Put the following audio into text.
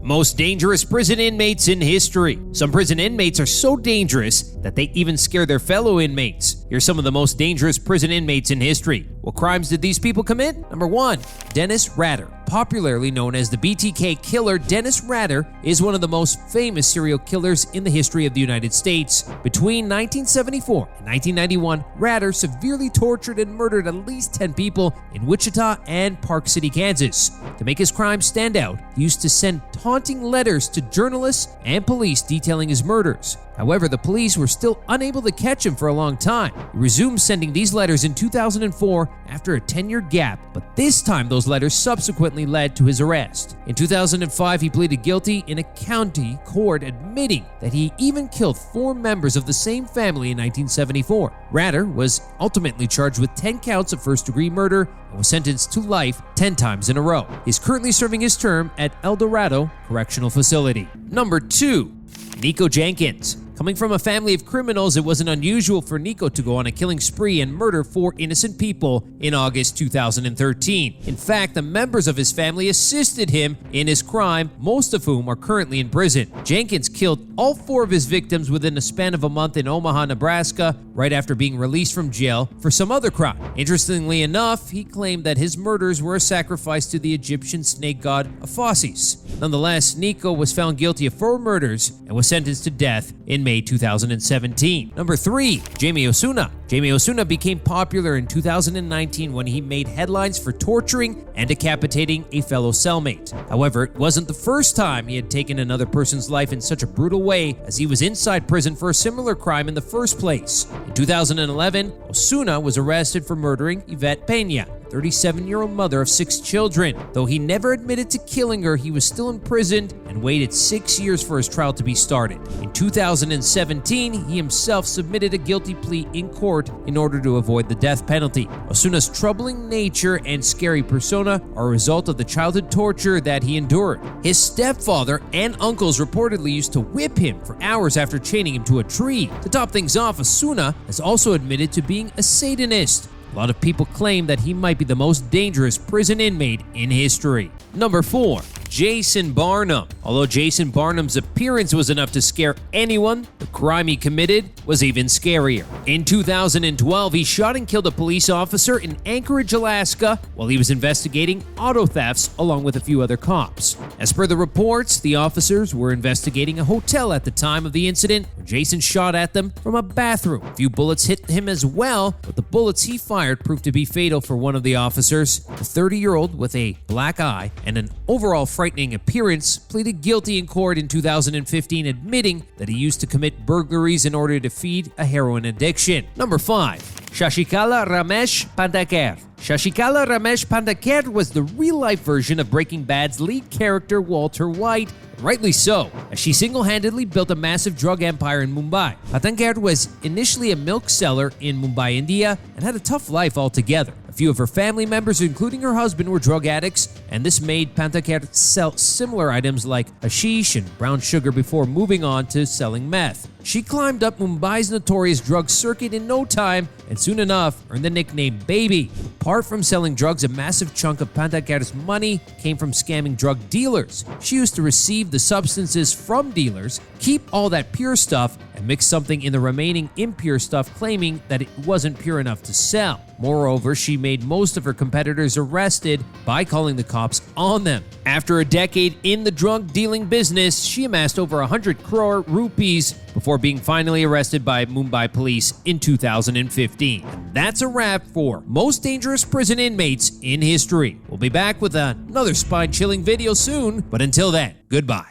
Most dangerous prison inmates in history. Some prison inmates are so dangerous that they even scare their fellow inmates. Here's some of the most dangerous prison inmates in history. What crimes did these people commit? Number 1. Dennis Rader. Popularly known as the BTK killer, Dennis Rader is one of the most famous serial killers in the history of the United States. Between 1974 and 1991, Rader severely tortured and murdered at least 10 people in Wichita and Park City, Kansas. To make his crimes stand out, he used to send taunting letters to journalists and police detailing his murders. However, the police were still unable to catch him for a long time. He resumed sending these letters in 2004 after a 10-year gap, but this time those letters subsequently led to his arrest. In 2005, he pleaded guilty in a county court, admitting that he even killed 4 members of the same family in 1974. Rader was ultimately charged with 10 counts of first-degree murder and was sentenced to life 10 times in a row. He's currently serving his term at El Dorado Correctional Facility. Number 2. Nico Jenkins. Coming from a family of criminals, it wasn't unusual for Nico to go on a killing spree and murder 4 innocent people in August 2013. In fact, the members of his family assisted him in his crime, most of whom are currently in prison. Jenkins killed all 4 of his victims within a span of a month in Omaha, Nebraska, right after being released from jail for some other crime. Interestingly enough, he claimed that his murders were a sacrifice to the Egyptian snake god Aphosis. Nonetheless, Nico was found guilty of 4 murders and was sentenced to death in May 2017. Number 3. Jamie Osuna. Jamie Osuna became popular in 2019 when he made headlines for torturing and decapitating a fellow cellmate. However, it wasn't the first time he had taken another person's life in such a brutal way, as he was inside prison for a similar crime in the first place. In 2011, Osuna was arrested for murdering Yvette Peña, 37-year-old mother of 6 children. Though he never admitted to killing her, he was still imprisoned and waited 6 years for his trial to be started. In 2017, he himself submitted a guilty plea in court in order to avoid the death penalty. Osuna's troubling nature and scary persona are a result of the childhood torture that he endured. His stepfather and uncles reportedly used to whip him for hours after chaining him to a tree. To top things off, Osuna has also admitted to being a Satanist. A lot of people claim that he might be the most dangerous prison inmate in history. Number 4. Jason Barnum. Although Jason Barnum's appearance was enough to scare anyone, the crime he committed was even scarier. In 2012, he shot and killed a police officer in Anchorage, Alaska, while he was investigating auto thefts along with a few other cops. As per the reports, the officers were investigating a hotel at the time of the incident, where Jason shot at them from a bathroom. A few bullets hit him as well, but the bullets he fired proved to be fatal for one of the officers. The 30-year-old with a black eye and an overall frightening appearance pleaded guilty in court in 2015, admitting that he used to commit burglaries in order to feed a heroin addiction. Number 5. Shashikala Ramesh Pantake. Shashikala Ramesh Pantake was the real-life version of Breaking Bad's lead character Walter White, rightly so, as she single-handedly built a massive drug empire in Mumbai. Pantake was initially a milk seller in Mumbai, India, and had a tough life altogether. A few of her family members, including her husband, were drug addicts, and this made Pantake sell similar items like hashish and brown sugar before moving on to selling meth. She climbed up Mumbai's notorious drug circuit in no time, and soon enough earned the nickname Baby. Apart from selling drugs, a massive chunk of Pantake's money came from scamming drug dealers. She used to receive the substances from dealers, keep all that pure stuff, and mix something in the remaining impure stuff, claiming that it wasn't pure enough to sell. Moreover, she made most of her competitors arrested by calling the cops on them. After a decade in the drug dealing business, she amassed over 100 crore rupees before being finally arrested by Mumbai police in 2015. And that's a wrap for most dangerous prison inmates in history. We'll be back with another spine-chilling video soon, but until then, goodbye.